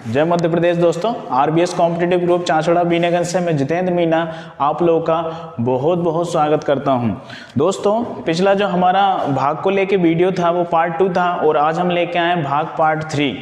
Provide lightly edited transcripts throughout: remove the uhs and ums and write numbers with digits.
जय मध्य प्रदेश दोस्तों। RBS competitive group चांचड़ा Binaganj से मैं जितेंद्र मीना आप लोगों का बहुत बहुत स्वागत करता हूं। दोस्तों पिछला जो हमारा भाग को लेके वीडियो था वो पार्ट 2 था और आज हम लेके आए भाग पार्ट 3।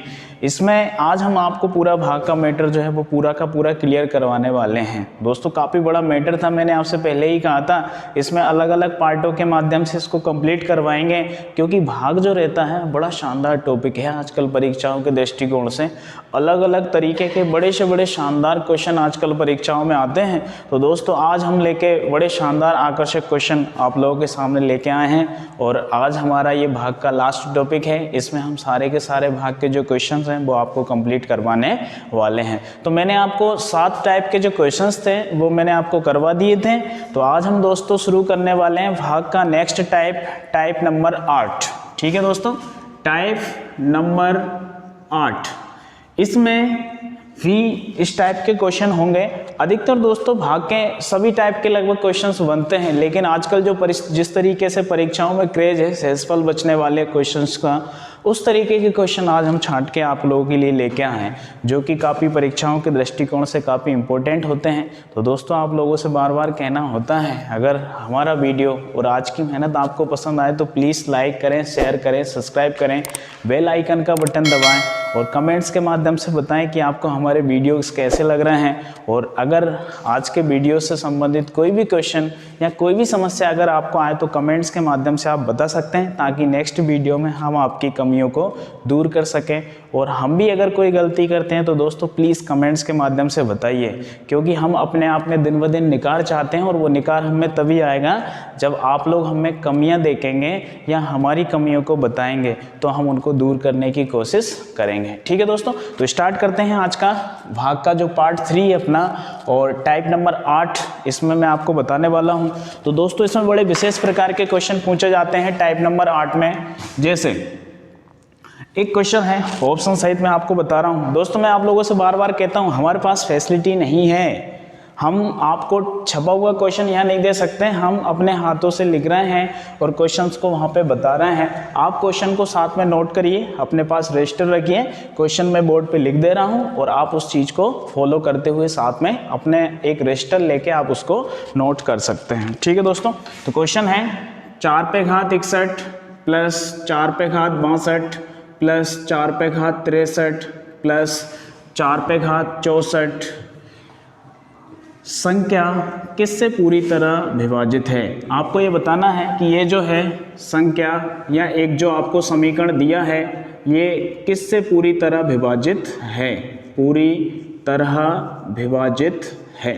इसमें आज हम आपको पूरा भाग का मैटर जो है वो पूरा का पूरा क्लियर करवाने वाले हैं। दोस्तों काफ़ी बड़ा मैटर था, मैंने आपसे पहले ही कहा था इसमें अलग अलग पार्टों के माध्यम से इसको कंप्लीट करवाएंगे, क्योंकि भाग जो रहता है बड़ा शानदार टॉपिक है। आजकल परीक्षाओं के दृष्टिकोण से अलग अलग तरीके के बड़े से बड़े शानदार क्वेश्चन आजकल परीक्षाओं में आते हैं। तो दोस्तों आज हम लेके बड़े शानदार आकर्षक क्वेश्चन आप लोगों के सामने लेके आए हैं और आज हमारा ये भाग का लास्ट टॉपिक है। इसमें हम सारे के सारे भाग के जो क्वेश्चन हैं वो आपको कंप्लीट करवाने वाले हैं। तो मैंने आपको 7 टाइप के जो क्वेश्चंस थे वो मैंने आपको करवा दिए थे। तो आज हम दोस्तों शुरू करने वाले हैं भाग का नेक्स्ट टाइप नंबर 8। ठीक है दोस्तों, टाइप नंबर 8। इसमें भी इस टाइप के क्वेश्चन होंगे। अधिकतर दोस्तों भाग के सभी टाइप के लगभग क्वेश्चंस बनते हैं, लेकिन आजकल जो जिस तरीके से परीक्षाओं में क्रेज है सहजफल बचने वाले क्वेश्चंस का, उस तरीके के क्वेश्चन आज हम छांट के आप लोगों के लिए लेके आए हैं, जो कि काफ़ी परीक्षाओं के दृष्टिकोण से काफ़ी इंपॉर्टेंट होते हैं। तो दोस्तों आप लोगों से बार बार कहना होता है, अगर हमारा वीडियो और आज की मेहनत आपको पसंद आए तो प्लीज़ लाइक करें, शेयर करें, सब्सक्राइब करें, बेल आइकन का बटन दबाएं और कमेंट्स के माध्यम से बताएं कि आपको हमारे वीडियोस कैसे लग रहे हैं। और अगर आज के वीडियो से संबंधित कोई भी क्वेश्चन या कोई भी समस्या अगर आपको आए तो कमेंट्स के माध्यम से आप बता सकते हैं, ताकि नेक्स्ट वीडियो में हम आपकी कमियों को दूर कर सकें। और हम भी अगर कोई गलती करते हैं तो दोस्तों प्लीज़ कमेंट्स के माध्यम से बताइए, क्योंकि हम अपने आप में दिन ब दिन निखार चाहते हैं और वो निखार हमें तभी आएगा जब आप लोग हमें कमियां देखेंगे या हमारी कमियों को बताएंगे, तो हम उनको दूर करने की कोशिश करेंगे। ठीक है दोस्तों, तो स्टार्ट करते हैं आज का भाग का जो पार्ट 3 है अपना, और टाइप नंबर 8 इसमें मैं आपको बताने वाला हूं। तो दोस्तों इसमें बड़े विशेष प्रकार के क्वेश्चन पूछे जाते हैं टाइप नंबर 8 में। जैसे एक क्वेश्चन है, ऑप्शन सहित मैं आपको बता रहा हूं। दोस्तों मैं आप लोगों से बार बार कहता हूं हमारे पास फैसिलिटी नहीं है, हम आपको छपा हुआ क्वेश्चन यहाँ नहीं दे सकते। हम अपने हाथों से लिख रहे हैं और क्वेश्चंस को वहाँ पे बता रहे हैं। आप क्वेश्चन को साथ में नोट करिए, अपने पास रजिस्टर रखिए, क्वेश्चन मैं बोर्ड पे लिख दे रहा हूँ और आप उस चीज़ को फॉलो करते हुए साथ में अपने एक रजिस्टर लेके आप उसको नोट कर सकते हैं। ठीक है दोस्तों, तो क्वेश्चन है 4 पे घात 61 प्लस 4 पे घात 62 प्लस 4 पे घात 63 प्लस 4 पे घात 64 संख्या किससे पूरी तरह विभाजित है। आपको ये बताना है कि ये जो है संख्या या एक जो आपको समीकरण दिया है ये किससे पूरी तरह विभाजित है, पूरी तरह विभाजित है।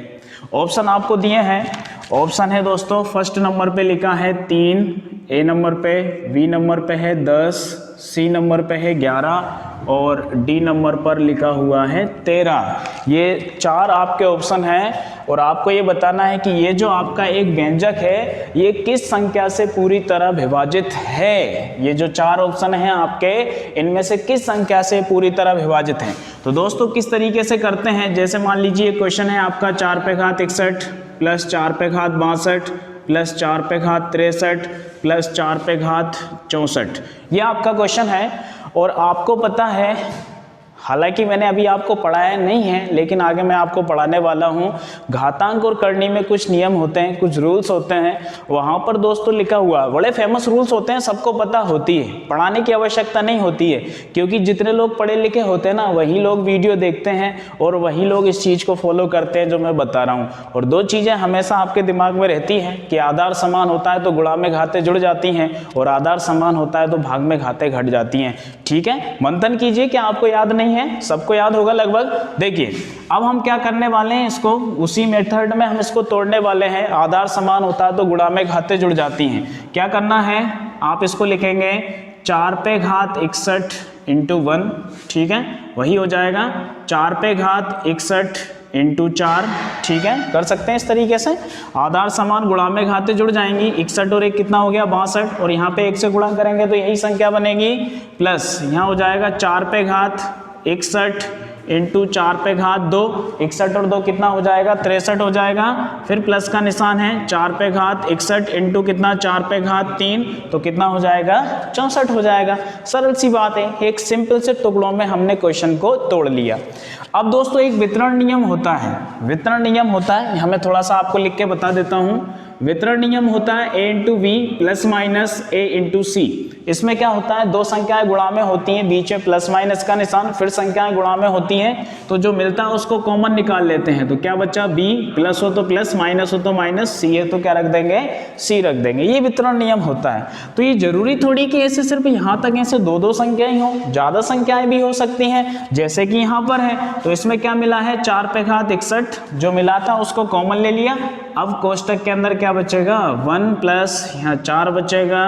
ऑप्शन आपको दिए हैं। ऑप्शन है दोस्तों, फर्स्ट नंबर पे लिखा है 3, ए नंबर पे, बी नंबर पे है 10, सी नंबर पे है 11 और डी नंबर पर लिखा हुआ है 13। ये 4 आपके ऑप्शन हैं और आपको ये बताना है कि ये जो आपका एक व्यंजक है ये किस संख्या से पूरी तरह विभाजित है। ये जो 4 ऑप्शन हैं आपके, इनमें से किस संख्या से पूरी तरह विभाजित हैं। तो दोस्तों किस तरीके से करते हैं, जैसे मान लीजिए क्वेश्चन है आपका 4 पे घात 61 प्लस 4 पे घात 62 प्लस 4 पे घात 63 प्लस 4 पे घात 64। यह आपका क्वेश्चन है और आपको पता है, हालांकि मैंने अभी आपको पढ़ाया नहीं है लेकिन आगे मैं आपको पढ़ाने वाला हूँ, घातांक और करनी में कुछ नियम होते हैं, कुछ रूल्स होते हैं। वहाँ पर दोस्तों लिखा हुआ बड़े फेमस रूल्स होते हैं, सबको पता होती है, पढ़ाने की आवश्यकता नहीं होती है, क्योंकि जितने लोग पढ़े लिखे होते हैं ना वही लोग वीडियो देखते हैं और वही लोग इस चीज़ को फॉलो करते हैं जो मैं बता रहा हूँ। और 2 चीज़ें हमेशा आपके दिमाग में रहती हैं कि आधार समान होता है तो गुणा में घातें जुड़ जाती हैं और आधार समान होता है तो भाग में घातें घट जाती हैं। ठीक है, मंथन कीजिए कि आपको याद नहीं है, सबको याद होगा लगभग। देखिए अब हम क्या करने वाले हैं, इसको उसी मेथड में हम इसको तोड़ने वाले हैं। आधार समान होता है तो गुणा में घातें जुड़ जाती हैं। क्या करना है, आप इसको लिखेंगे 4 पे घात 61 इंटू 1। ठीक है, वही हो जाएगा 4 पे घात 61 इंटू 4। ठीक है, कर सकते हैं इस तरीके से। आधार समान गुणा में घातें जुड़ जाएंगी, 61 और 1 कितना हो गया 62, और यहाँ पे 1 से गुणा करेंगे तो यही संख्या बनेगी, प्लस यहाँ हो जाएगा 4 पे घात 61 इंटू 4 पे घात 2, 61 और 2 कितना हो जाएगा 63 हो जाएगा। फिर प्लस का निशान है 4 पे घात 61 इंटू कितना 4 पे घात 3, तो कितना हो जाएगा 64 हो जाएगा। सरल सी बात है, एक सिंपल से टुकड़ों में हमने क्वेश्चन को तोड़ लिया। अब दोस्तों एक वितरण नियम होता है, वितरण नियम होता है, हमें थोड़ा सा आपको लिख के बता देता हूं। वितरण नियम होता है a into B plus minus a into C. इसमें क्या होता है, दो संख्याएं गुणा में होती हैं, बीच में प्लस माइनस का निशान, फिर संख्याएं गुणा में होती हैं, तो जो मिलता है उसको कॉमन निकाल लेते हैं। तो क्या बचा b, प्लस हो तो प्लस, माइनस हो तो माइनस, सी है तो क्या रख देंगे सी रख देंगे। ये वितरण नियम होता है। तो ये जरूरी थोड़ी कि ऐसे सिर्फ यहाँ तक ऐसे दो दो संख्याएं हो, ज्यादा संख्याएं भी हो सकती हैं, जैसे कि यहाँ पर है। तो इसमें क्या मिला है 4 पे घात 61, जो मिला था उसको कॉमन ले लिया। अब कोष्टक के अंदर क्या बचेगा 1 प्लस यहाँ 4 बचेगा,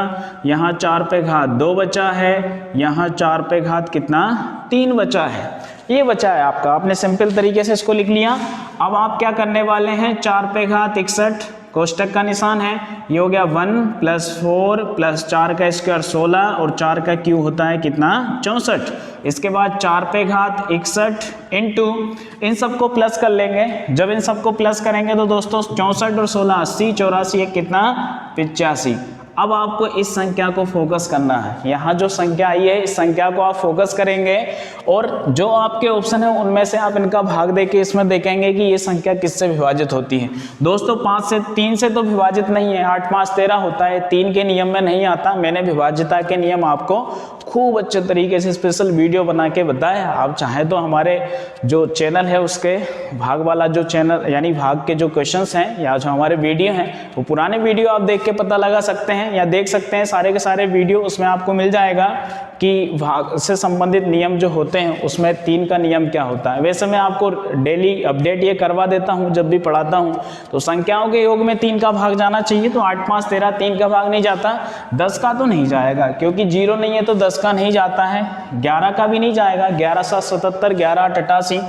यहाँ 4 पे घात 2 बचा है, यहाँ 4 पे घात कितना 3 बचा है। ये बचा है आपका, आपने सिंपल तरीके से इसको लिख लिया। अब आप क्या करने वाले हैं 4 पे घात 61, कोष्टक का निशान है, ये हो गया 1 प्लस 4 प्लस 4 का स्क्वायर 16 और 4 का क्यूब होता है कितना 64। इसके बाद 4 पे घात 61 इंटू इन सबको प्लस कर लेंगे। जब इन सबको प्लस करेंगे तो दोस्तों 64 और 16 80, 84 कितना 85। अब आपको इस संख्या को फोकस करना है, यहाँ जो संख्या आई है इस संख्या को आप फोकस करेंगे और जो आपके ऑप्शन है उनमें से आप इनका भाग देके इसमें देखेंगे कि ये संख्या किससे विभाजित होती है। दोस्तों 3 से तो विभाजित नहीं है, 8 5 13 होता है, 3 के नियम में नहीं आता। मैंने विभाज्यता के नियम आपको खूब अच्छे तरीके से स्पेशल वीडियो बना के बताया। आप चाहें तो हमारे जो चैनल है उसके भाग वाला जो चैनल यानी भाग के जो क्वेश्चंस हैं या जो हमारे वीडियो हैं वो पुराने वीडियो आप देख के पता लगा सकते हैं या देख सकते हैं सारे के सारे वीडियो, उसमें आपको मिल जाएगा कि भाग से संबंधित नियम जो होते हैं उसमें 3 का नियम क्या होता है। वैसे मैं आपको डेली अपडेट ये करवा देता हूं जब भी पढ़ाता हूं। तो संख्याओं के योग में 3 का भाग जाना चाहिए, तो 8 5 13 3 का भाग नहीं जाता, 10 का तो नहीं जाएगा क्योंकि 0 नहीं है तो 10 का नहीं जाता है, 11 का भी नहीं जाएगा, 11 7 77, 11 8 88,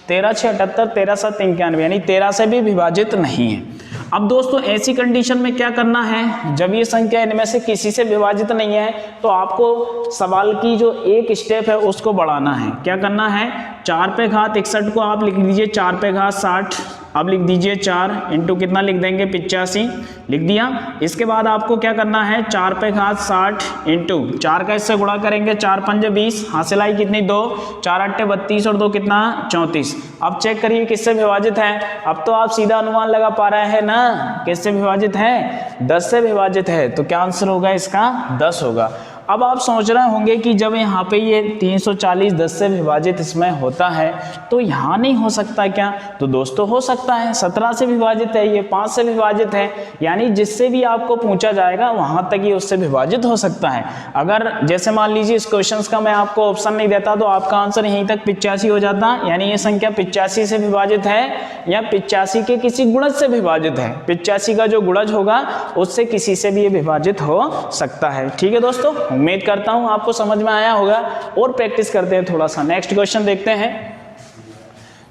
13 6 78, 13 7 91 यानी 13 से भी विभाजित नहीं है। अब दोस्तों ऐसी कंडीशन में क्या करना है, जब ये संख्या इनमें से किसी से विभाजित नहीं है तो आपको सवाल की जो एक स्टेप है उसको बढ़ाना है। क्या करना है 4 पे घात 61 को आप लिख दीजिए 4 पे घात 60, अब लिख दीजिए 4 इंटू कितना लिख देंगे 85, लिख दिया। इसके बाद आपको क्या करना है 4 पे घात 60 इंटू 4 का इससे गुणा करेंगे 4 पंजे 20, हासिल आई कितनी 2, 4 अट्ठे 32 और 2 कितना 34। अब चेक करिए किससे विभाजित है। अब तो आप सीधा अनुमान लगा पा रहे हैं ना किससे विभाजित है 10 से विभाजित है, तो क्या आंसर होगा इसका 10 होगा। अब आप सोच रहे होंगे कि जब यहाँ पे ये 340 10 से विभाजित इसमें होता है तो यहाँ नहीं हो सकता क्या, तो दोस्तों हो सकता है, 17 से विभाजित है, ये 5 से विभाजित है, यानी जिससे भी आपको पूछा जाएगा वहाँ तक ये उससे विभाजित हो सकता है। अगर जैसे मान लीजिए इस क्वेश्चन का मैं आपको ऑप्शन नहीं देता तो आपका आंसर यहीं तक 85 हो जाता, यानी ये संख्या 85 से विभाजित है या 85 के किसी गुणज से विभाजित है। 85 का जो गुणज होगा उससे किसी से भी ये विभाजित हो सकता है। ठीक है दोस्तों, उम्मीद करता हूं आपको समझ में आया होगा और प्रैक्टिस करते हैं थोड़ा सा। नेक्स्ट क्वेश्चन देखते हैं।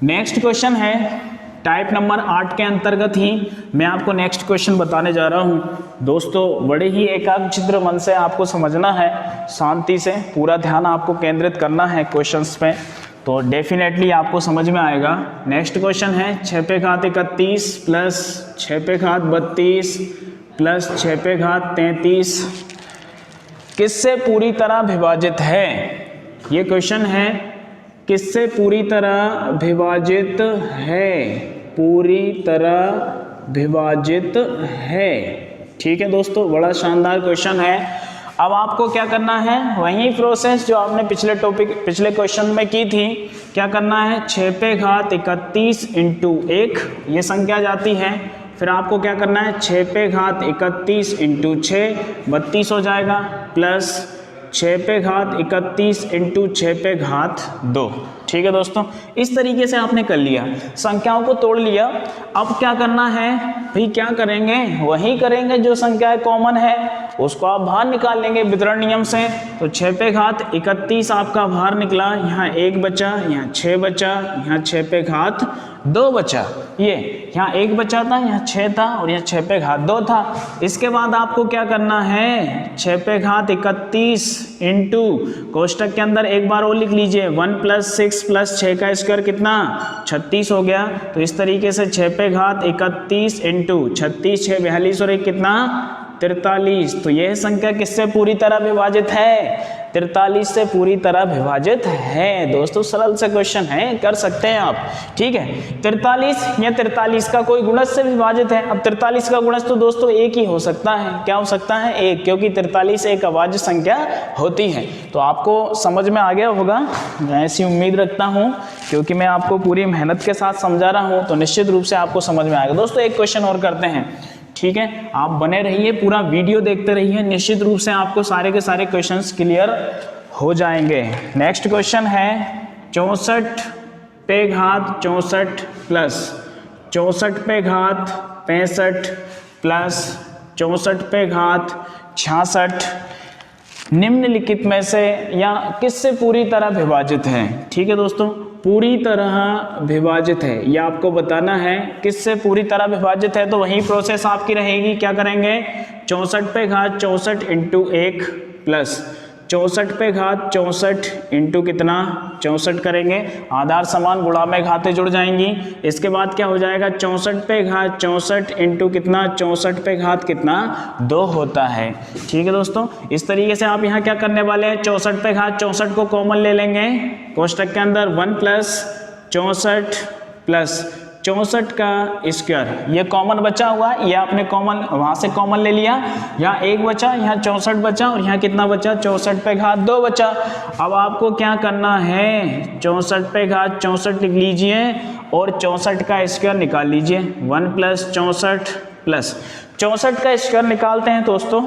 नेक्स्ट क्वेश्चन है टाइप नंबर 8 के अंतर्गत ही मैं आपको नेक्स्ट क्वेश्चन बताने जा रहा हूं। दोस्तों बड़े ही एकाग्रचित्त मन से आपको समझना है, शांति से पूरा ध्यान आपको केंद्रित करना है क्वेश्चंस पे, तो डेफिनेटली आपको समझ में आएगा। नेक्स्ट क्वेश्चन है 6 पे घात 31 प्लस 6 पे घात 32 प्लस 6 पे घात 33 किससे पूरी तरह विभाजित है। ये क्वेश्चन है किससे पूरी तरह विभाजित है, पूरी तरह विभाजित है। ठीक है दोस्तों, बड़ा शानदार क्वेश्चन है। अब आपको क्या करना है, वही प्रोसेस जो आपने पिछले क्वेश्चन में की थी। क्या करना है 6 पे घात 31 इंटू 1 ये संख्या जाती है, फिर आपको क्या करना है 6 पे घात 31 इंटू 6 32 हो जाएगा, प्लस 6 पे घात 31 इंटू 6 पे घात 2। ठीक है दोस्तों, इस तरीके से आपने कर लिया, संख्याओं को तोड़ लिया। अब क्या करना है भाई, क्या करेंगे वही करेंगे जो संख्याएं कॉमन है उसको आप बाहर निकाल लेंगे वितरण नियम से। तो 6 पे घात 31 आपका बाहर निकला, यहाँ 1 बचा, यहाँ 6 बचा, यहाँ 6 पे घात 2 बचा, ये यहाँ 1 बचा था, यहाँ 6 था और यहाँ 6 पे घात 2 था। इसके बाद आपको क्या करना है, 6 पे घात 31 इंटू कोष्टक के अंदर एक बार और लिख लीजिए 1 + 6 + 6 का स्क्वायर कितना 36 हो गया। तो इस तरीके से 6 पे घात 31 इंटू 36 6 42 और 1 कितना 43। तो यह संख्या किससे पूरी तरह विभाजित है, 43 से पूरी तरह विभाजित है। दोस्तों सरल सा क्वेश्चन है, कर सकते हैं आप, ठीक है। 43 या 43 का कोई गुणज से विभाजित है। अब 43 का गुणज तो दोस्तों एक ही हो सकता है, क्या हो सकता है, एक, क्योंकि 43 एक अभाज्य संख्या होती है। तो आपको समझ में आ गया होगा, मैं ऐसी उम्मीद रखता हूं, क्योंकि मैं आपको पूरी मेहनत के साथ समझा रहा हूं तो निश्चित रूप से आपको समझ में आएगा। दोस्तों एक क्वेश्चन और करते हैं, ठीक है। आप बने रहिए, पूरा वीडियो देखते रहिए, निश्चित रूप से आपको सारे के सारे क्वेश्चंस क्लियर हो जाएंगे। नेक्स्ट क्वेश्चन है 64 पे घात 64 प्लस 64 पे घात 65 प्लस 64 पे घात 66 निम्नलिखित में से या किससे पूरी तरह विभाजित है। ठीक है दोस्तों, पूरी तरह विभाजित है, यह आपको बताना है किससे पूरी तरह विभाजित है। तो वही प्रोसेस आपकी रहेगी, क्या करेंगे 64 पे घात 64 इंटू 1 प्लस 64 पे घात 64 इंटू कितना 64 करेंगे, आधार समान गुणा में घातें जुड़ जाएंगी। इसके बाद क्या हो जाएगा 64 पे घात 64 इंटू कितना 64 पे घात कितना 2 होता है। ठीक है दोस्तों, इस तरीके से आप यहाँ क्या करने वाले हैं, 64 पे घात 64 को कॉमन ले लेंगे कोष्टक के अंदर, 1 + 64 प्लस 64 का स्क्वायर, ये कॉमन बचा हुआ है, ये आपने कॉमन वहां से कॉमन ले लिया, यहाँ 1 बचा, यहाँ 64 बचा और यहाँ कितना बचा 64 पे घात 2 बचा। अब आपको क्या करना है 64 पे घात 64 लिख लीजिए और 64 का स्क्वायर निकाल लीजिए, 1 + 64 प्लस 64 का स्क्वायर निकालते हैं। दोस्तों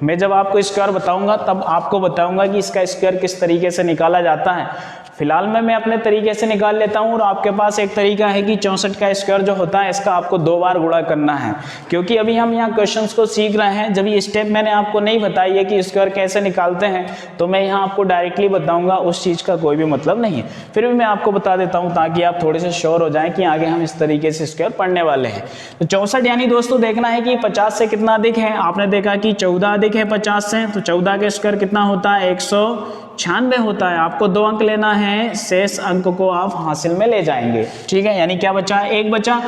मैं जब आपको स्क्वायर बताऊंगा तब आपको बताऊंगा कि इसका स्क्वायर किस तरीके से निकाला जाता है। फिलहाल मैं अपने तरीके से निकाल लेता हूं और आपके पास एक तरीका है कि 64 का स्क्वायर जो होता है इसका आपको 2 बार गुणा करना है, क्योंकि अभी हम यहाँ क्वेश्चंस को सीख रहे हैं। जब ये स्टेप मैंने आपको नहीं बताई है कि स्क्वायर कैसे निकालते हैं तो मैं यहाँ आपको डायरेक्टली बताऊंगा, उस चीज़ का कोई भी मतलब नहीं है। फिर भी मैं आपको बता देता हूँ ताकि आप थोड़े से श्योर हो जाएं कि आगे हम इस तरीके से स्क्वायर पढ़ने वाले हैं। तो 64 यानी दोस्तों देखना है कि 50 से कितना अधिक है, आपने देखा कि 14 अधिक है 50 से, तो 14 का स्क्वायर कितना होता है 196 होता है। आपको 2 अंक लेना है, शेष अंक को आप हासिल में ले जाएंगे। ठीक है, यानी क्या बचा, 1 बचा।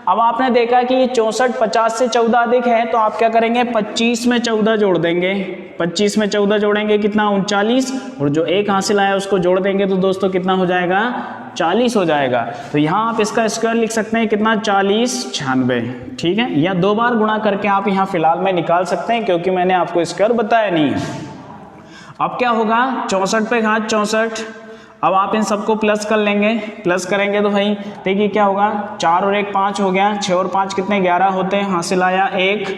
अब आपने देखा कि 64 50 से 14 अधिक है, तो आप क्या करेंगे 25 में 14 जोड़ देंगे, 25 में 14 जोड़ेंगे कितना 39, और जो 1 हासिल आया उसको जोड़ देंगे तो दोस्तों कितना हो जाएगा 40 हो जाएगा। तो यहाँ आप इसका स्क्वायर लिख सकते हैं कितना 40 96। ठीक है, या 2 बार गुणा करके आप यहाँ फिलहाल में निकाल सकते हैं, क्योंकि मैंने आपको स्क्वायर बताया नहीं है। अब क्या होगा 64 पे घात 64, अब आप इन सबको प्लस कर लेंगे, प्लस करेंगे तो भाई देखिए क्या होगा 4 और 1 5 हो गया, 6 और 5 कितने 11 होते हैं, हासिल आया 1,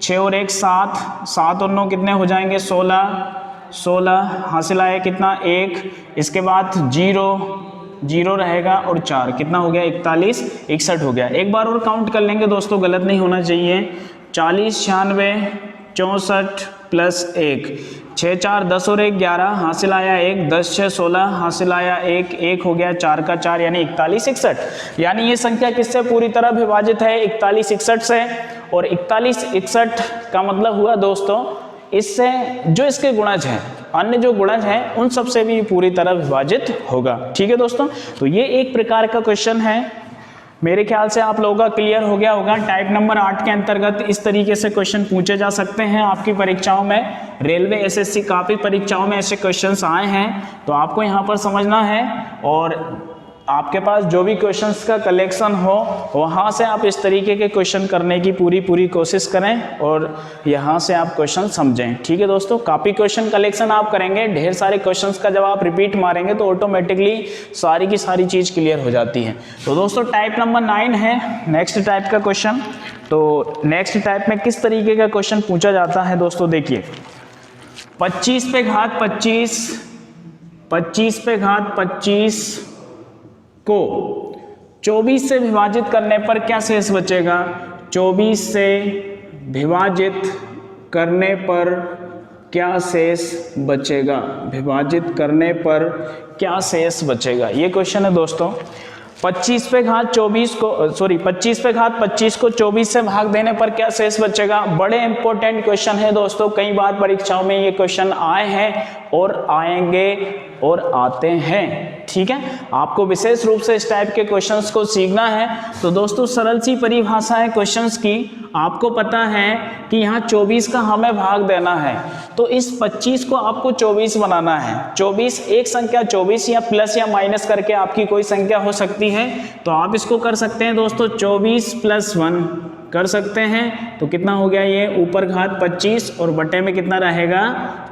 6 और 1 7, 7 और 9 कितने हो जाएंगे 16, 16 हासिल आया कितना 1, इसके बाद 0 रहेगा और 4 कितना हो गया 41 61 हो गया। एक बार और काउंट कर लेंगे दोस्तों, गलत नहीं होना चाहिए, 40 96 64 प्लस 1, 6 4 10 और 1 11 हासिल आया 1, 10 6 16 हासिल आया 1, 1 हो गया 4 का 4 यानी 41 61। यानी ये संख्या किससे पूरी तरह विभाजित है 41 61 से, और 41 61 का मतलब हुआ दोस्तों इससे जो इसके गुणज हैं, अन्य जो गुणज हैं उन सब से भी पूरी तरह विभाजित होगा। ठीक है दोस्तों, तो ये एक प्रकार का क्वेश्चन है, मेरे ख्याल से आप लोगों का क्लियर हो गया होगा। टाइप नंबर 8 के अंतर्गत इस तरीके से क्वेश्चन पूछे जा सकते हैं आपकी परीक्षाओं में। रेलवे एसएससी काफ़ी परीक्षाओं में ऐसे क्वेश्चंस आए हैं, तो आपको यहाँ पर समझना है, और आपके पास जो भी क्वेश्चंस का कलेक्शन हो वहाँ से आप इस तरीके के क्वेश्चन करने की पूरी कोशिश करें और यहाँ से आप क्वेश्चन समझें। ठीक है दोस्तों, काफ़ी क्वेश्चन कलेक्शन आप करेंगे, ढेर सारे क्वेश्चंस का जब आप रिपीट मारेंगे तो ऑटोमेटिकली सारी की सारी चीज़ क्लियर हो जाती है। तो दोस्तों टाइप नंबर 9 है नेक्स्ट टाइप का क्वेश्चन। तो नेक्स्ट टाइप में किस तरीके का क्वेश्चन पूछा जाता है दोस्तों, देखिए 25 पे घात 25, 25 पे घात 25 को 24 से विभाजित करने पर क्या शेष बचेगा, 24 से विभाजित करने पर क्या शेष बचेगा, विभाजित करने पर क्या शेष बचेगा, ये क्वेश्चन है दोस्तों। 25 पे घात 24 को 25 पे घात 25 को 24 से भाग देने पर क्या शेष बचेगा। बड़े इंपॉर्टेंट क्वेश्चन है दोस्तों, कई बार परीक्षाओं में ये क्वेश्चन आए हैं और आएंगे और आते हैं। ठीक है, आपको विशेष रूप से इस टाइप के क्वेश्चंस को सीखना है। तो दोस्तों सरल सी परिभाषा है क्वेश्चंस की। आपको पता है कि यहाँ 24 का हमें भाग देना है, तो इस 25 को आपको 24 बनाना है। 24 एक संख्या 24 या प्लस या माइनस करके आपकी कोई संख्या हो सकती है, तो आप इसको कर सकते हैं दोस्तों 24 + 1 कर सकते हैं। तो कितना हो गया ये, ऊपर घात 25 और बटे में कितना रहेगा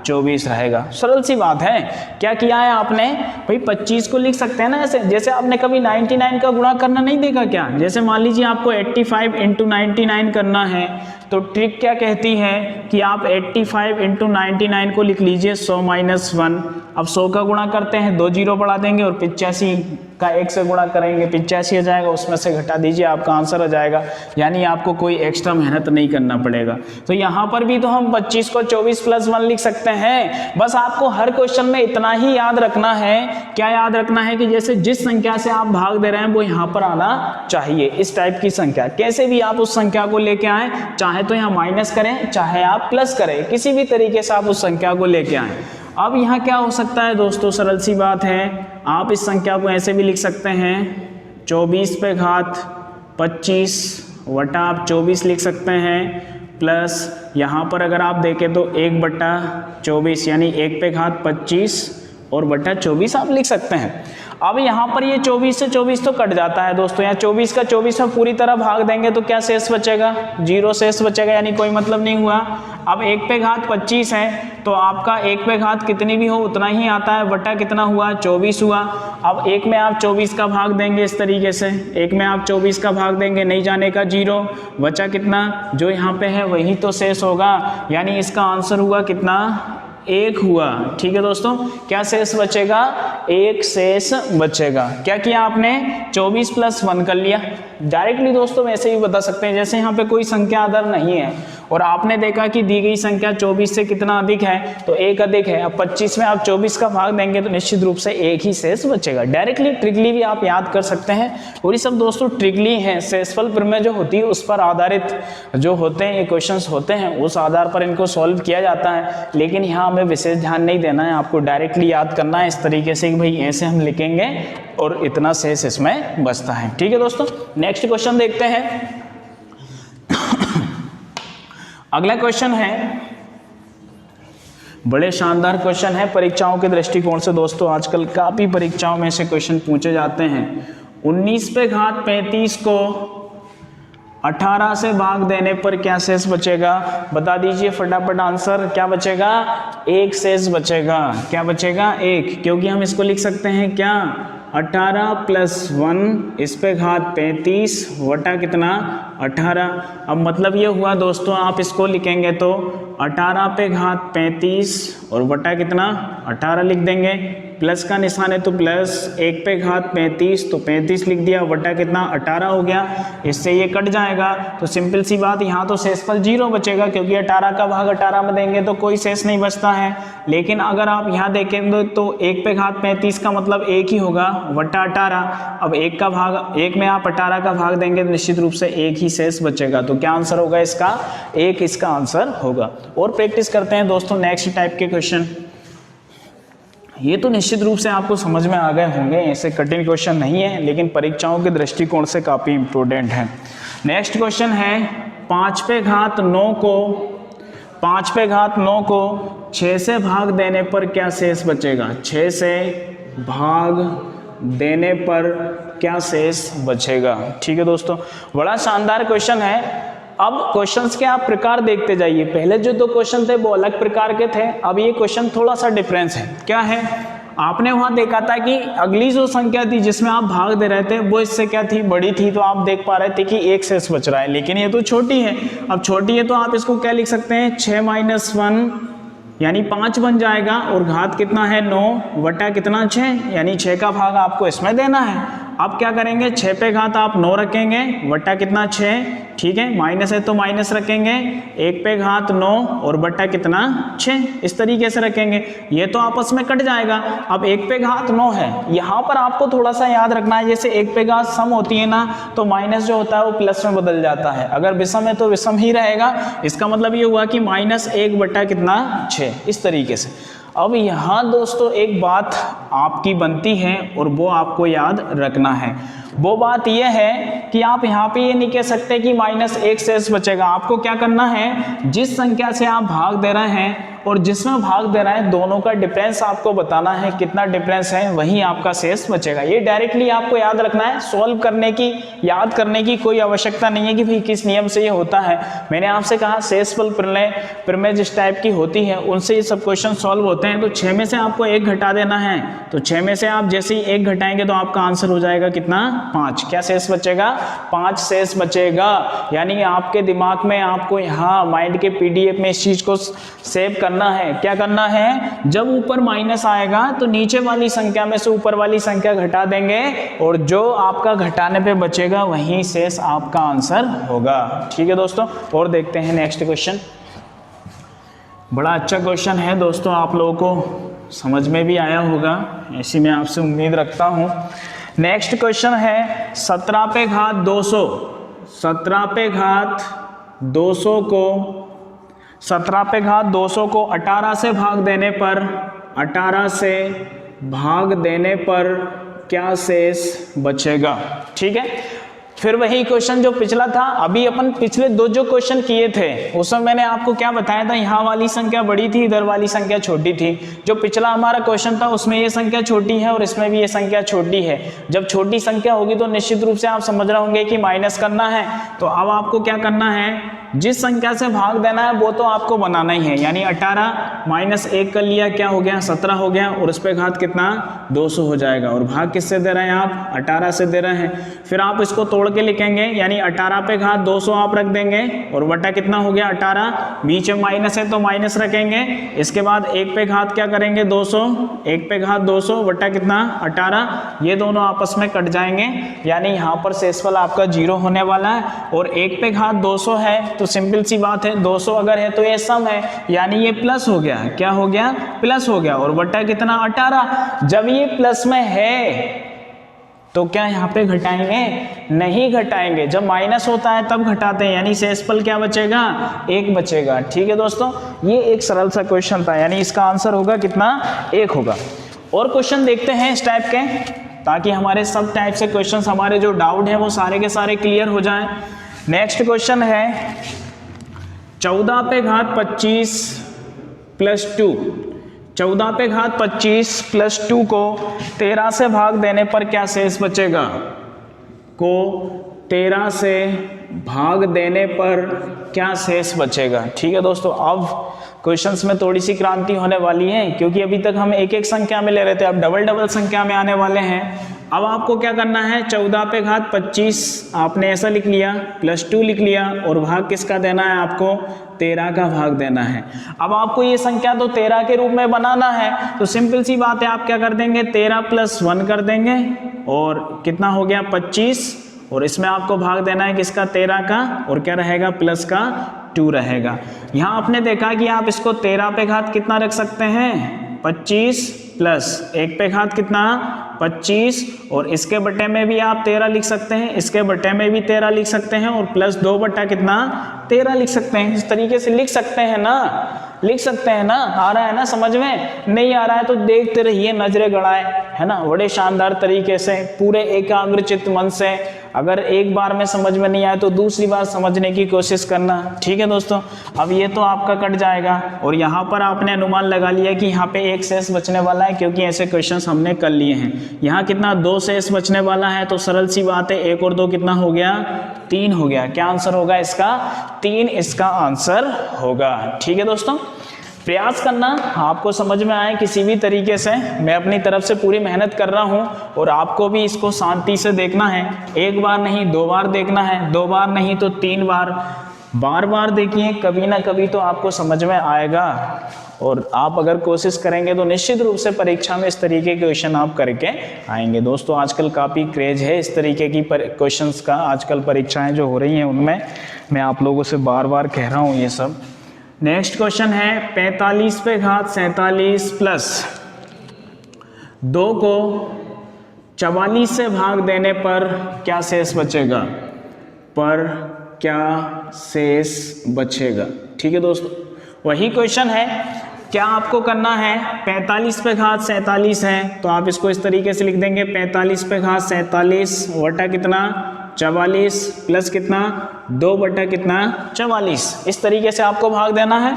24 रहेगा। सरल सी बात है। क्या किया है आपने भाई, 25 को लिख सकते हैं ना ऐसे, जैसे आपने कभी 99 का गुणा करना नहीं देखा क्या। जैसे मान लीजिए आपको 85 × 99 करना है, तो ट्रिक क्या कहती है कि आप 85 × 99 को लिख लीजिए 100 - 1। अब 100 का गुणा करते हैं, 2 जीरो बढ़ा देंगे और 85 का 1 से गुणा करेंगे, 85 आ जाएगा, उसमें से घटा दीजिए, आपका आंसर आ जाएगा। यानी आपको कोई एक्स्ट्रा मेहनत नहीं करना पड़ेगा। तो यहाँ पर भी तो हम 25 को 24 + 1 लिख सकते हैं। बस आपको हर क्वेश्चन में इतना ही याद रखना है। क्या याद रखना है कि जैसे जिस संख्या से आप भाग दे रहे हैं वो यहाँ पर आना चाहिए। इस टाइप की संख्या कैसे भी आप उस संख्या को लेके आए, चाहे तो यहाँ माइनस करें चाहे आप प्लस करें, किसी भी तरीके से आप उस संख्या को लेके आए। अब यहाँ क्या हो सकता है दोस्तों, सरल सी बात है। आप इस संख्या को ऐसे भी लिख सकते हैं 24 पे घात 25 वटा आप 24 लिख सकते हैं, प्लस यहाँ पर अगर आप देखें तो 1/24 यानी 1 पे घात 25 और बटा 24 आप लिख सकते हैं। अब यहाँ पर ये 24 से 24 तो कट जाता है दोस्तों, यहाँ 24 का 24 में पूरी तरह भाग देंगे तो क्या शेष बचेगा, 0 शेष बचेगा, यानी कोई मतलब नहीं हुआ। अब 1 पे घात 25 है तो आपका 1 पे घात कितनी भी हो उतना ही आता है, बटा कितना हुआ 24 हुआ। अब 1 में आप 24 का भाग देंगे इस तरीके से, 1 में आप 24 का भाग देंगे, नहीं जाने का 0, बचा कितना जो यहाँ पे है वही तो शेष होगा, यानी इसका आंसर हुआ कितना 1 हुआ। ठीक है दोस्तों, क्या शेष बचेगा, 1 शेष बचेगा। क्या किया आपने 24 + 1 कर लिया। डायरेक्टली दोस्तों वैसे भी बता सकते हैं, जैसे यहाँ पे कोई संख्या अदर नहीं है और आपने देखा कि दी गई संख्या 24 से कितना अधिक है तो 1 अधिक है। अब 25 में आप 24 का भाग देंगे तो निश्चित रूप से 1 ही शेष बचेगा। डायरेक्टली ट्रिकली भी आप याद कर सकते हैं, और ये सब दोस्तों ट्रिकली हैं, शेषफल प्रमेय जो होती है उस पर आधारित जो होते हैं ये क्वेश्चंस होते हैं, उस आधार पर इनको सॉल्व किया जाता है। लेकिन यहाँ हमें विशेष ध्यान नहीं देना है, आपको डायरेक्टली याद करना है इस तरीके से कि भाई ऐसे हम लिखेंगे और इतना शेष इसमें बचता है। ठीक है दोस्तों, नेक्स्ट क्वेश्चन देखते हैं। अगला क्वेश्चन है, बड़े शानदार क्वेश्चन है परीक्षाओं के दृष्टिकोण से दोस्तों, आजकल काफी परीक्षाओं में से क्वेश्चन पूछे जाते हैं। 19 पे घात 35 को 18 से भाग देने पर क्या शेष बचेगा, बता दीजिए फटाफट आंसर। क्या बचेगा, 1 शेष बचेगा। क्या बचेगा, 1, क्योंकि हम इसको लिख सकते हैं क्या 18 + 1 इस पे घात 35 वटा कितना 18। अब मतलब ये हुआ दोस्तों, आप इसको लिखेंगे तो 18 पे घात 35 और वटा कितना 18 लिख देंगे, प्लस का निशान है तो प्लस, 1 पे घात 35 तो 35 लिख दिया, वटा कितना 18 हो गया। इससे ये कट जाएगा तो सिंपल सी बात, यहाँ तो शेषफल 0 बचेगा क्योंकि 18 का भाग 18 में देंगे तो कोई शेष नहीं बचता है। लेकिन अगर आप यहाँ देखेंगे तो 1 पे घात 35 का मतलब 1 ही होगा, वटा 18। अब 1 का भाग 1 में आप 18 का भाग देंगे तो निश्चित रूप से 1 ही शेष बचेगा। तो क्या आंसर होगा इसका, 1 इसका आंसर होगा। और प्रैक्टिस करते हैं दोस्तों नेक्स्ट टाइप के क्वेश्चन। ये तो निश्चित रूप से आपको समझ में आ गए होंगे, ऐसे कठिन क्वेश्चन नहीं है, लेकिन परीक्षाओं के दृष्टिकोण से काफ़ी इंपॉर्टेंट है। नेक्स्ट क्वेश्चन है 5 पे घात 9 को 6 से भाग देने पर क्या शेष बचेगा। 6 से भाग देने पर क्या शेष बचेगा। ठीक है दोस्तों, बड़ा शानदार क्वेश्चन है। अब क्वेश्चंस के आप प्रकार देखते जाइए, पहले जो 2 क्वेश्चन थे वो अलग प्रकार के थे, अब ये क्वेश्चन थोड़ा सा डिफरेंस है। क्या है, आपने वहां देखा था कि अगली जो संख्या थी जिसमें आप भाग दे रहे थे वो इससे क्या थी, बड़ी थी, तो आप देख पा रहे थे कि 1 शेष बच रहा है। लेकिन ये तो छोटी है, अब छोटी है तो आप इसको क्या लिख सकते हैं 6 - 1 यानी 5 बन जाएगा, और घात कितना है 9 वटा कितना 6, यानी 6 का भाग आपको इसमें देना है। अब क्या करेंगे, 6 पे घात आप 9 रखेंगे वटा कितना 6। ठीक है, माइनस है तो माइनस रखेंगे, 1 पे घात 9 और बट्टा कितना 6, इस तरीके से रखेंगे। ये तो आपस में कट जाएगा। अब 1 पे घात 9 है, यहाँ पर आपको थोड़ा सा याद रखना है, जैसे 1 पे घात सम होती है ना, तो माइनस जो होता है वो प्लस में बदल जाता है। अगर विषम है तो विषम ही रहेगा। इसका मतलब ये हुआ कि -1 बट्टा कितना 6, इस तरीके से। अब यहाँ दोस्तों एक बात आपकी बनती है और वो आपको याद रखना है। वो बात यह है कि आप यहाँ पे ये नहीं कह सकते कि -1 शेष बचेगा। आपको क्या करना है, जिस संख्या से आप भाग दे रहे हैं और जिसमें भाग दे रहे हैं दोनों का डिफरेंस आपको बताना है, कितना डिफरेंस है, वही आपका शेष बचेगा। ये डायरेक्टली आपको याद रखना है, सॉल्व करने की, याद करने की कोई आवश्यकता नहीं है कि भाई किस नियम से ये होता है। मैंने आपसे कहा शेषफल प्रमेय जिस टाइप की होती है उनसे ये सब क्वेश्चन सॉल्व होते हैं। तो 6 में से आपको 1 घटा देना है, तो 6 में से आप जैसे ही 1 घटाएंगे तो आपका आंसर हो जाएगा कितना 5। क्या शेष बचेगा, 5 शेष बचेगा। यानी आपके दिमाग में आपको यहाँ माइंड के PDF में इस चीज को सेव करना है। क्या करना है, जब ऊपर माइनस आएगा तो नीचे वाली संख्या में से ऊपर वाली संख्या घटा देंगे और जो आपका घटाने पे बचेगा वही शेष आपका आंसर होगा। ठीक है दोस्तों, और देखते हैं नेक्स्ट क्वेश्चन। बड़ा अच्छा क्वेश्चन है दोस्तों, आप लोगों को समझ में भी आया होगा, ऐसी मैं आपसे उम्मीद रखता हूं। नेक्स्ट क्वेश्चन है 17 पे घात 200। 17 पे घात 200 को 17 पे घात 200 को 18 से भाग देने पर 18 से भाग देने पर क्या शेष बचेगा। ठीक है, फिर वही क्वेश्चन जो पिछला था। अभी अपन पिछले दो जो क्वेश्चन किए थे उसमें मैंने आपको क्या बताया था, यहाँ वाली संख्या बड़ी थी, इधर वाली संख्या छोटी थी। जो पिछला हमारा क्वेश्चन था उसमें ये संख्या छोटी है और इसमें भी ये संख्या छोटी है। जब छोटी संख्या होगी तो निश्चित रूप से आप समझ रहे होंगे कि माइनस करना है। तो अब आपको क्या करना है, जिस संख्या से भाग देना है वो तो आपको बनाना ही है। यानी 18 माइनस 1 कर लिया, क्या हो गया 17 हो गया, और उस पे घात कितना 200 हो जाएगा। और भाग किससे दे रहे हैं आप, 18 से दे रहे हैं। फिर आप इसको तोड़ के लिखेंगे, यानी 18 पे घात 200 आप रख देंगे और बटा कितना हो गया 18, बीच में माइनस है तो माइनस रखेंगे। इसके बाद 1 पे घात क्या करेंगे 200, 1 पे घात 200 बटा कितना 18, ये दोनों आपस में कट जाएंगे। यानी यहाँ पर शेषफल आपका 0 होने वाला है। और 1 पे घात 200 है तो सिंपल सी बात है, 200 अगर है तो ये सम है, यानी ये प्लस हो गया। क्या हो गया, प्लस हो गया। और बटा कितना 18। जब ये प्लस में है तो क्या यहाँ पे घटाएंगे, नहीं घटाएंगे। जब माइनस होता है तब घटाते हैं, यानी शेषफल क्या बचेगा 1 बचेगा। ठीक है दोस्तों, ये एक सरल सा क्वेश्चन था, यानी इसका आंसर होगा कितना 1 होगा। और क्वेश्चन देखते हैं इस टाइप के, ताकि हमारे सब टाइप से क्वेश्चन, हमारे जो डाउट है वो सारे के सारे क्लियर हो जाएं। नेक्स्ट क्वेश्चन है 14 पे घात 25 प्लस 2। 14 पे घात 25 प्लस 2 को 13 से भाग देने पर क्या शेष बचेगा, को 13 से भाग देने पर क्या शेष बचेगा। ठीक है दोस्तों, अब क्वेश्चंस में थोड़ी सी क्रांति होने वाली है, क्योंकि अभी तक हम एक एक संख्या में ले रहे थे, अब डबल डबल संख्या में आने वाले हैं। अब आपको क्या करना है, 14 पे घात 25 आपने ऐसा लिख लिया, प्लस 2 लिख लिया, और भाग किसका देना है आपको, 13 का भाग देना है। अब आपको ये संख्या तो 13 के रूप में बनाना है, तो सिंपल सी बात है, आप क्या कर देंगे 13 + 1 कर देंगे, और कितना हो गया 25, और इसमें आपको भाग देना है किसका 13 का, और क्या रहेगा प्लस का 2 रहेगा। यहाँ आपने देखा कि आप इसको 13 पे घात कितना रख सकते हैं 25 प्लस 1 पे घात कितना 25, और इसके बटे में भी आप 13 लिख सकते हैं, इसके बटे में भी 13 लिख सकते हैं, और प्लस 2 बटा कितना 13 लिख सकते हैं। इस तरीके से लिख सकते हैं ना, लिख सकते हैं ना। आ रहा है ना समझ में, नहीं आ रहा है तो देखते रहिए नजरे गड़ाए, है ना, बड़े शानदार तरीके से पूरे एकाग्रचित्त मन से। अगर एक बार में समझ में नहीं आए तो दूसरी बार समझने की कोशिश करना। ठीक है दोस्तों, अब ये तो आपका कट जाएगा, और यहाँ पर आपने अनुमान लगा लिया कि यहाँ पे 1 शेष बचने वाला है, क्योंकि ऐसे क्वेश्चंस हमने कर लिए हैं। यहाँ कितना 2 शेष बचने वाला है, तो सरल सी बात है 1 और 2 कितना हो गया 3 हो गया। क्या आंसर होगा इसका 3, इसका आंसर होगा। ठीक है दोस्तों, प्रयास करना आपको समझ में आए किसी भी तरीके से। मैं अपनी तरफ से पूरी मेहनत कर रहा हूं, और आपको भी इसको शांति से देखना है। 1 बार नहीं 2 बार देखना है, 2 बार नहीं तो 3 बार, बार बार देखिए, कभी ना कभी तो आपको समझ में आएगा। और आप अगर कोशिश करेंगे तो निश्चित रूप से परीक्षा में इस तरीके के क्वेश्चन आप करके आएंगे। दोस्तों आजकल काफ़ी क्रेज है इस तरीके की क्वेश्चंस का, आजकल परीक्षाएं जो हो रही हैं उनमें मैं आप लोगों से बार बार कह रहा हूँ ये सब। नेक्स्ट क्वेश्चन है 45 पे घात 47 प्लस 2 को 44 से भाग देने पर क्या शेष बचेगा, पर क्या शेष बचेगा। ठीक है दोस्तों, वही क्वेश्चन है। क्या आपको करना है, 45 पे घात 47 है तो आप इसको इस तरीके से लिख देंगे 45 पे घात 47 वटा कितना 44 प्लस कितना 2 बटा कितना 44। इस तरीके से आपको भाग देना है।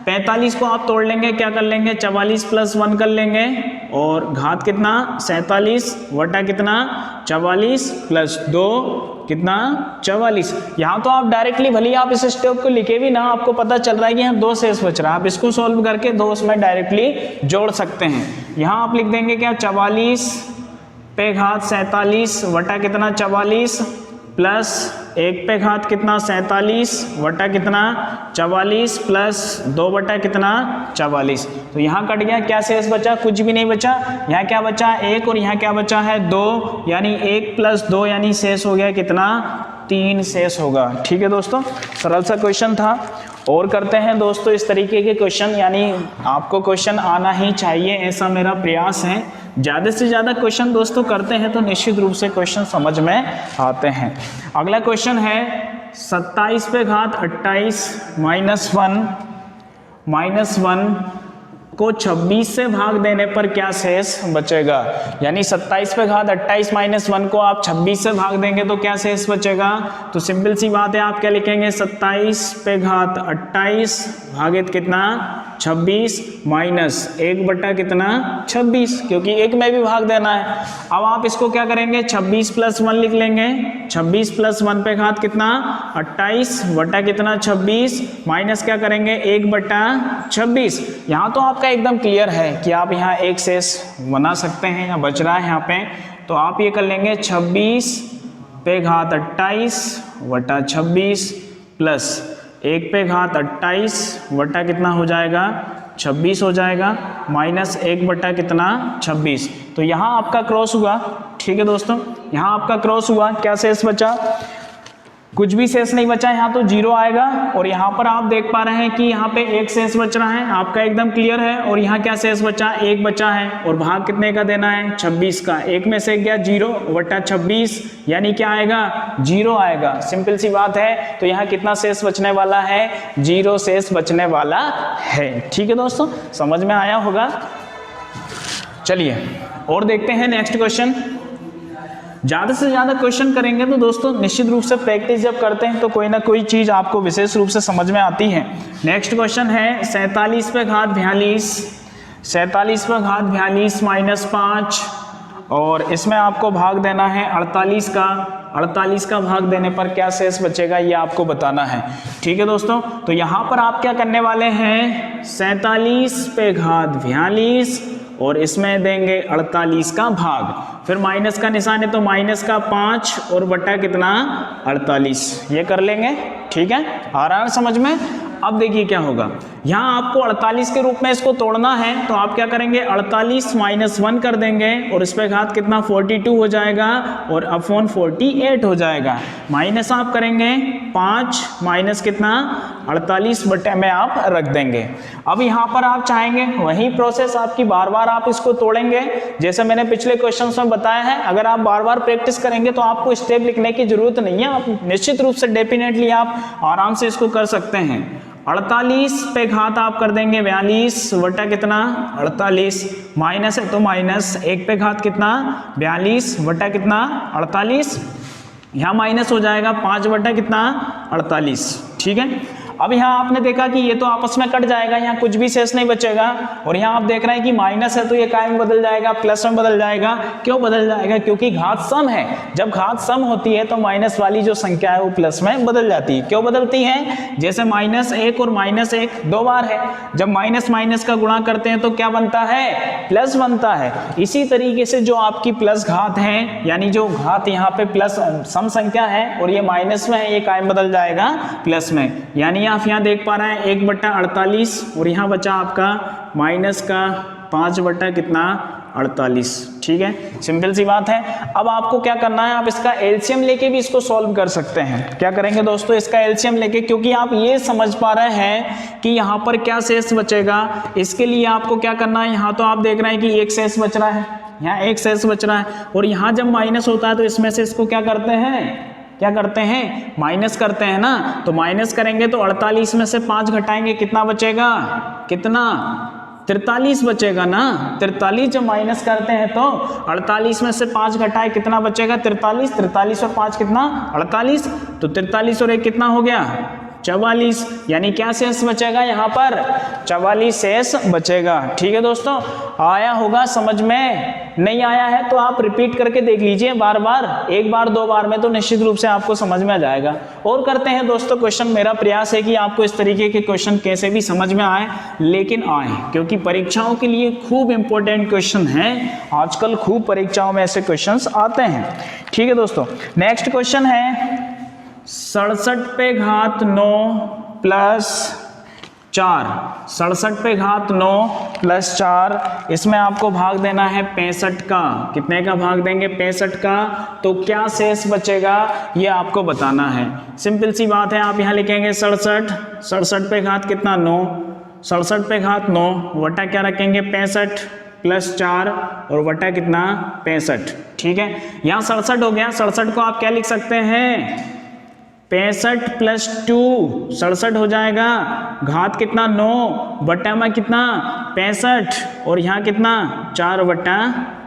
45 को आप तोड़ लेंगे, क्या कर लेंगे 44 प्लस 1 कर लेंगे और घात कितना 47 वटा कितना 44 प्लस 2 कितना 44। यहाँ तो आप डायरेक्टली भले आप इस स्टेप को लिखे भी ना, आपको पता चल रहा है कि यहाँ 2 शेष बच रहा है, आप इसको सॉल्व करके 2 उसमें डायरेक्टली जोड़ सकते हैं। यहाँ आप लिख देंगे क्या 44 पे घात 47 वटा कितना 44 प्लस 1 पे घात कितना 47 वटा कितना 44 प्लस 2 बटा कितना 44। तो यहाँ कट गया, क्या शेष बचा, कुछ भी नहीं बचा। यहाँ क्या बचा 1 और यहाँ क्या बचा है 2, यानी 1 प्लस 2 यानी शेष हो गया कितना 3 शेष होगा। ठीक है दोस्तों, सरल सा क्वेश्चन था। और करते हैं दोस्तों इस तरीके के क्वेश्चन, यानी आपको क्वेश्चन आना ही चाहिए ऐसा मेरा प्रयास है। ज़्यादा से ज़्यादा क्वेश्चन दोस्तों करते हैं तो निश्चित रूप से क्वेश्चन समझ में आते हैं। अगला क्वेश्चन है 27 पे घात 28 माइनस 1 को 26 से भाग देने पर क्या शेष बचेगा। यानी 27 पे घात 28 माइनस 1 को आप 26 से भाग देंगे तो क्या शेष बचेगा। तो सिंपल सी बात है, आप क्या लिखेंगे 27 पे घात 28 भागित कितना 26 माइनस 1 बटा कितना 26, क्योंकि 1 में भी भाग देना है। अब आप इसको क्या करेंगे 26 प्लस 1 लिख लेंगे। 26 प्लस 1 पे घात कितना 28 बटा कितना 26 माइनस क्या करेंगे 1 बटा 26। यहाँ तो आपका एकदम क्लियर है कि आप यहाँ एक शेष बना सकते हैं या बच रहा है यहाँ पे, तो आप ये कर लेंगे 26 पे घात 28 बटा 26 प्लस 1 पे घात 28 बटा कितना हो जाएगा 26 हो जाएगा माइनस 1 बटा कितना 26। तो यहाँ आपका क्रॉस हुआ। ठीक है दोस्तों, यहाँ आपका क्रॉस हुआ, क्या शेष बचा, कुछ भी शेष नहीं बचा, यहाँ तो 0 आएगा। और यहाँ पर आप देख पा रहे हैं कि यहाँ पे एक शेष बच रहा है, आपका एकदम क्लियर है। और यहाँ क्या शेष बचा, 1 बचा है और भाग कितने का देना है 26 का। 1 में से गया 0 बटा 26, यानी क्या आएगा 0 आएगा। सिंपल सी बात है। तो यहाँ कितना शेष बचने वाला है 0 शेष बचने वाला है। ठीक है दोस्तों, समझ में आया होगा। चलिए और देखते हैं नेक्स्ट क्वेश्चन। ज़्यादा से ज़्यादा क्वेश्चन करेंगे तो दोस्तों निश्चित रूप से प्रैक्टिस जब करते हैं तो कोई ना कोई चीज़ आपको विशेष रूप से समझ में आती है। नेक्स्ट क्वेश्चन है 47 पे घात 42 माइनस 5 और इसमें आपको भाग देना है 48 का। 48 का भाग देने पर क्या शेष बचेगा ये आपको बताना है। ठीक है दोस्तों, तो यहाँ पर आप क्या करने वाले हैं 47 पे घात 42 और इसमें देंगे 48 का भाग, फिर माइनस का निशान है तो माइनस का 5 और बटा कितना 48, ये कर लेंगे। ठीक है, आ रहा है समझ में। अब देखिए क्या होगा, यहाँ आपको 48 के रूप में इसको तोड़ना है तो आप क्या करेंगे 48 माइनस 1 कर देंगे और इस पे घात कितना 42 हो जाएगा और अपॉन 48 हो जाएगा। माइनस आप करेंगे 5 माइनस कितना 48 बटे में आप रख देंगे। अब यहाँ पर आप चाहेंगे वही प्रोसेस आपकी बार बार आप इसको तोड़ेंगे, जैसे मैंने पिछले क्वेश्चन में बताया है। अगर आप बार बार प्रैक्टिस करेंगे तो आपको स्टेप लिखने की जरूरत नहीं है, आप निश्चित रूप से डेफिनेटली आप आराम से इसको कर सकते हैं। 48 पे घात आप कर देंगे 42 बटा कितना 48, माइनस है तो माइनस 1 पे घात कितना 42 बटा कितना 48, यहाँ माइनस हो जाएगा 5 बटा कितना 48। ठीक है, अब यहाँ आपने देखा कि ये तो आपस में कट जाएगा, यहाँ कुछ भी शेष नहीं बचेगा। और यहाँ आप देख रहे हैं कि माइनस है तो ये काय में बदल जाएगा, प्लस में बदल जाएगा। क्यों बदल जाएगा, क्योंकि घात सम है। जब घात सम होती है तो माइनस वाली जो संख्या है वो प्लस में बदल जाती है। क्यों बदलती है, जैसे -1 और -1 दो बार है, जब माइनस माइनस का गुणा करते हैं तो क्या बनता है प्लस बनता है। इसी तरीके से जो आपकी प्लस घात है, यानी जो घात यहाँ पे प्लस सम संख्या है और ये माइनस में है, ये काय में बदल जाएगा प्लस में। यानी आप यहाँ देख पा रहे हैं 1 बटा 48 और यहाँ बचा आपका माइनस का 5 बटा कितना 48। ठीक है, सिंपल सी बात है। अब आपको क्या करना है, आप इसका एलसीएम लेके भी इसको सॉल्व कर सकते हैं। क्या करेंगे दोस्तों, इसका एलसीएम लेके, क्योंकि आप ये समझ पा रहे हैं कि यहाँ पर क्या शेष बचेगा। इसके लिए आपको क्या करना है, यहाँ तो आप देख रहे हैं कि एक शेष बच रहा है, यहाँ एक शेष बच रहा है, और यहाँ जब माइनस होता है तो इसमें से इसको क्या करते हैं, माइनस करते हैं ना। तो माइनस करेंगे तो 48 में से 5 घटाएंगे, कितना बचेगा, कितना, 43 बचेगा ना। 43 जब माइनस करते हैं तो 48 में से 5 घटाए कितना बचेगा, 43। 43 और 5 कितना, 48। तो 43 और 1 कितना हो गया, 44। यानी क्या शेष बचेगा यहाँ पर, 44 शेष बचेगा। ठीक है दोस्तों, आया होगा समझ में, नहीं आया है तो आप रिपीट करके देख लीजिए बार बार, एक बार दो बार में तो निश्चित रूप से आपको समझ में आ जाएगा। और करते हैं दोस्तों क्वेश्चन। मेरा प्रयास है कि आपको इस तरीके के क्वेश्चन कैसे भी समझ में आए, लेकिन आए, क्योंकि परीक्षाओं के लिए खूब इंपॉर्टेंट क्वेश्चन है। आजकल खूब परीक्षाओं में ऐसे क्वेश्चन आते हैं। ठीक है दोस्तों, नेक्स्ट क्वेश्चन है 67 पे घात 9 प्लस 4। 67 पे घात 9 प्लस 4, इसमें आपको भाग देना है 65 का। कितने का भाग देंगे, 65 का। तो क्या शेष बचेगा ये आपको बताना है। सिंपल सी बात है, आप यहाँ लिखेंगे 67 पे घात कितना, 9। 67 पे घात 9 वटा क्या रखेंगे, 65 प्लस 4 और वटा कितना, 65। ठीक है, यहाँ 67 हो गया। 67 को आप क्या लिख सकते हैं, 65 प्लस 2, 67 हो जाएगा। घात कितना, 9 बटा में कितना, 65, और यहाँ कितना, 4 बटा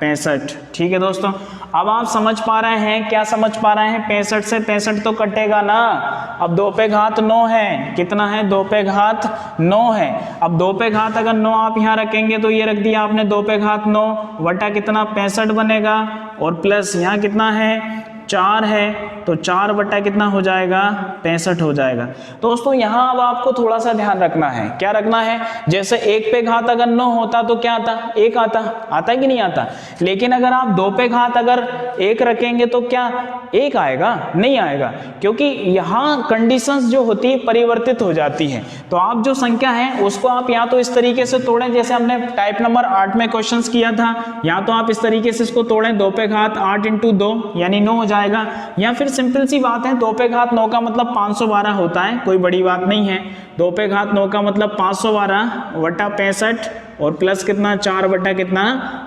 65। ठीक है दोस्तों, अब आप समझ पा रहे हैं, क्या समझ पा रहे हैं, 65 से 65 तो कटेगा ना। अब 2 पे घात 9 है, कितना है, 2 पे घात 9 है। अब 2 पे घात अगर 9 आप यहाँ रखेंगे तो ये रख दिया आपने 2 पे घात 9 वटा कितना, 65 बनेगा, और प्लस यहाँ कितना है, 4 है, तो 4 बटा कितना हो जाएगा, 65 हो जाएगा। दोस्तों यहाँ अब आपको थोड़ा सा ध्यान रखना है। क्या रखना है, जैसे 1 पे घात अगर 9 होता तो क्या आता, 1 आता कि नहीं आता। लेकिन अगर आप 2 पे घात अगर 1 रखेंगे तो क्या 1 आएगा, नहीं आएगा, क्योंकि यहाँ कंडीशंस जो होती है परिवर्तित हो जाती है। तो आप जो संख्या है उसको आप या तो इस तरीके से तोड़ें, जैसे हमने टाइप नंबर 8 में क्वेश्चन किया था, या तो आप इस तरीके से इसको तोड़ें, 2 पे घात 8 × 2 यानी 9 हो जाएगा। या फिर सिंपल सी बात है, 2 पे घात 9 का मतलब 512 होता है, कोई बड़ी बात नहीं है। 2 पे घात 9 का मतलब 512 वटा 65 और प्लस कितना, 4 बटा कितना,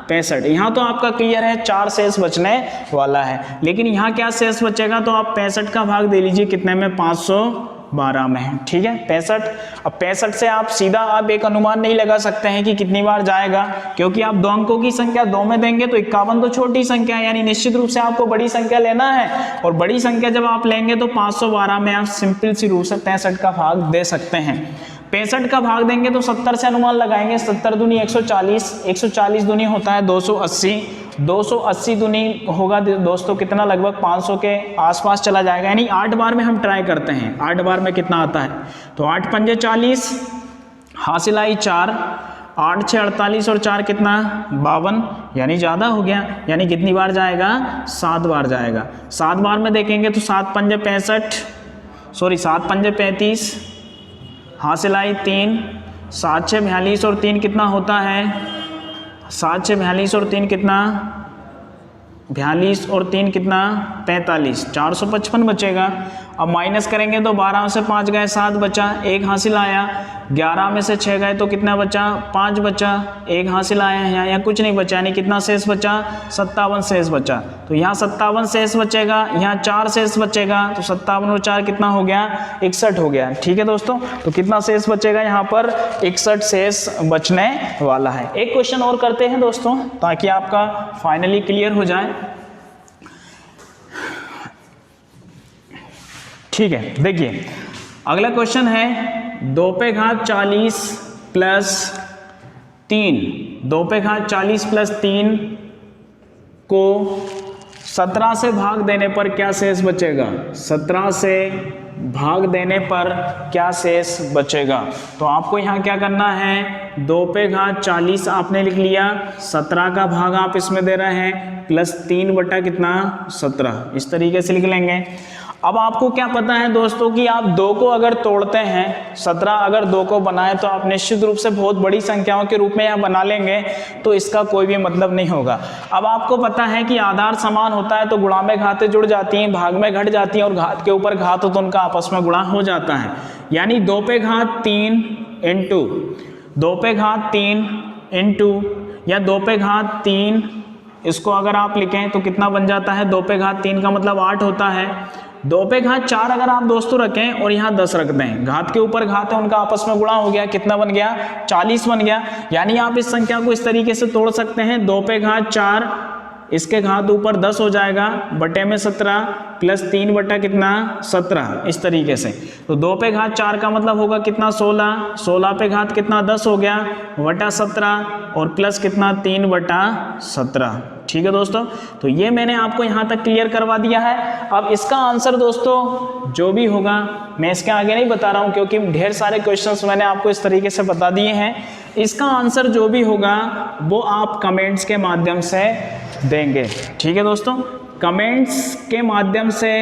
65। यहाँ तो आपका क्लियर है, 4 शेष बचने वाला है। लेकिन यहाँ क्या शेष बचेगा, तो आप 65 का भाग दे लीजिए, कितने में, 512 में है। ठीक है, 65। अब 65 से आप सीधा आप एक अनुमान नहीं लगा सकते हैं कि कितनी बार जाएगा, क्योंकि आप 2 अंकों की संख्या 2 में देंगे तो 51 तो छोटी संख्या है, यानी निश्चित रूप से आपको बड़ी संख्या लेना है। और बड़ी संख्या जब आप लेंगे तो 512 में आप सिंपल सी रूप से 65 का भाग दे सकते हैं। 65 का भाग देंगे तो 70 से अनुमान लगाएंगे, 70 दूनी 140, 140 दूनी होता है 280, 280 दूनी होगा दोस्तों कितना, लगभग 500 के आसपास चला जाएगा। यानी 8 बार में हम ट्राई करते हैं, 8 बार में कितना आता है, तो 8 पंजे 40, हासिल आई 4, 8 6 48 और 4 कितना, 52, यानी ज़्यादा हो गया। यानी कितनी बार जाएगा, 7 बार जाएगा। 7 बार में देखेंगे तो 7 पंजे 35, हासिल आई 3, 7 6 42 और 3 कितना होता है, 7 6 42 और 3 कितना, 42 और 3 कितना, 45, 455 बचेगा। अब माइनस करेंगे तो 12 में से 5 गए 7 बचा, 1 हासिल आया। 11 में से 6 गए तो कितना बचा, 5 बचा, 1 हासिल आया है, यहाँ कुछ नहीं बचा, यानी कितना शेष बचा, 57 शेष बचा। तो यहाँ 57 शेष बचेगा, यहाँ 4 शेष बचेगा, तो 57 और 4 कितना हो गया, 61 हो गया। ठीक है दोस्तों, तो कितना शेष बचेगा यहाँ पर, 61 शेष बचने वाला है। एक क्वेश्चन और करते हैं दोस्तों, ताकि आपका फाइनली क्लियर हो जाए। ठीक है, देखिए अगला क्वेश्चन है 2 पे घात 40 प्लस 3। 2 पे घात 40 प्लस 3 को 17 से भाग देने पर क्या शेष बचेगा, 17 से भाग देने पर क्या शेष बचेगा। तो आपको यहाँ क्या करना है, 2 पे घात 40 आपने लिख लिया, 17 का भाग आप इसमें दे रहे हैं, प्लस 3 बटा कितना, 17, इस तरीके से लिख लेंगे। अब आपको क्या पता है दोस्तों कि आप 2 को अगर तोड़ते हैं, 17 अगर 2 को बनाए तो आप निश्चित रूप से बहुत बड़ी संख्याओं के रूप में यह बना लेंगे, तो इसका कोई भी मतलब नहीं होगा। अब आपको पता है कि आधार समान होता है तो गुणा में घातें जुड़ जाती हैं, भाग में घट जाती हैं, और घात के ऊपर घात हो तो उनका आपस में गुणा हो जाता है। यानी 2 पे घात 3 इंटू 2 पे घात 3 इंटू या 2 पे घात 3, इसको अगर आप लिखें तो कितना बन जाता है, 2 पे घात 3 का मतलब 8 होता है। 2 पे घात 4 अगर आप दोस्तों रखें और यहाँ 10 रख दें, घात के ऊपर घात है उनका आपस में गुणा हो गया, कितना बन गया, 40 बन गया। यानी आप इस संख्या को इस तरीके से तोड़ सकते हैं, 2 पे घात 4, इसके घात ऊपर 10 हो जाएगा, बटे में 17 प्लस 3 बटा कितना 17, इस तरीके से। तो 2 पे घात 4 का मतलब होगा कितना 16, 16 पे घात कितना 10 हो गया, बटा 17 और प्लस कितना 3 बटा 17। ठीक है दोस्तों, तो ये मैंने आपको यहाँ तक क्लियर करवा दिया है। अब इसका आंसर दोस्तों जो भी होगा मैं इसके आगे नहीं बता रहा हूँ, क्योंकि ढेर सारे क्वेश्चंस मैंने आपको इस तरीके से बता दिए हैं। इसका आंसर जो भी होगा वो आप कमेंट्स के माध्यम से देंगे। ठीक है दोस्तों, कमेंट्स के माध्यम से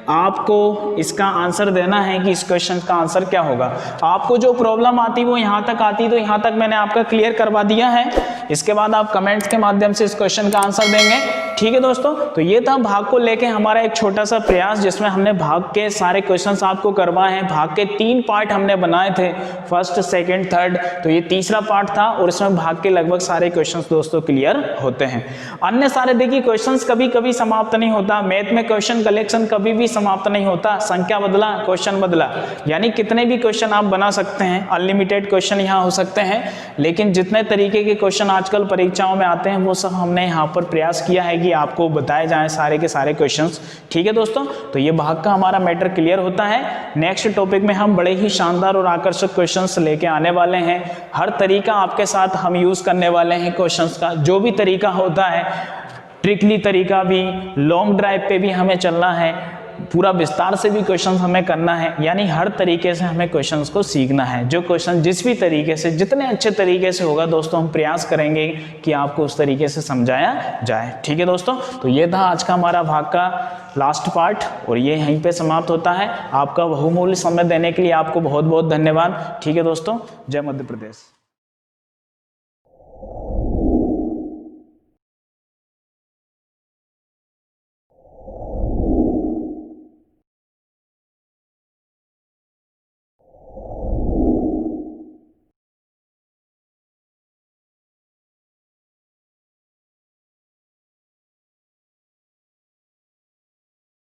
आपको इसका आंसर देना है कि इस क्वेश्चन का आंसर क्या होगा। आपको जो प्रॉब्लम आती वो यहाँ तक आती, तो यहाँ तक मैंने आपका क्लियर करवा दिया है। इसके बाद आप कमेंट्स के माध्यम से इस क्वेश्चन का आंसर देंगे। ठीक है दोस्तों, तो ये था भाग को लेके हमारा एक छोटा सा प्रयास, जिसमें हमने भाग के सारे क्वेश्चंस आपको करवाए हैं। भाग के 3 पार्ट हमने बनाए थे, फर्स्ट, सेकंड, थर्ड, तो ये तीसरा पार्ट था, और इसमें भाग के लगभग सारे क्वेश्चंस दोस्तों क्लियर होते हैं। अन्य सारे देखिए क्वेश्चंस कभी कभी समाप्त नहीं होता, मैथ में क्वेश्चन कलेक्शन कभी भी समाप्त नहीं होता, संख्या बदला क्वेश्चन बदला, यानी कितने भी क्वेश्चन आप बना सकते हैं, अनलिमिटेड क्वेश्चन यहाँ हो सकते हैं। लेकिन जितने तरीके के क्वेश्चन आजकल परीक्षाओं में आते हैं वो सब हमने यहाँ पर प्रयास किया है कि आपको बताए जाएं सारे के सारे क्वेश्चंस। ठीक है दोस्तों, तो ये भाग का हमारा मैटर क्लियर होता है। नेक्स्ट टॉपिक में हम बड़े ही शानदार और आकर्षक क्वेश्चंस लेके आने वाले हैं। हर तरीका आपके साथ हम यूज करने वाले हैं क्वेश्चंस का, जो भी तरीका होता है, ट्रिकली तरीका भी, लॉन्ग ड्राइव पे भी हमें चलना है, पूरा विस्तार से भी क्वेश्चंस हमें करना है, यानी हर तरीके से हमें क्वेश्चंस को सीखना है। जो क्वेश्चन जिस भी तरीके से, जितने अच्छे तरीके से होगा दोस्तों, हम प्रयास करेंगे कि आपको उस तरीके से समझाया जाए। ठीक है दोस्तों, तो ये था आज का हमारा भाग का लास्ट पार्ट, और ये यहीं पे समाप्त होता है। आपका बहुमूल्य समय देने के लिए आपको बहुत बहुत धन्यवाद। ठीक है दोस्तों, जय मध्य प्रदेश।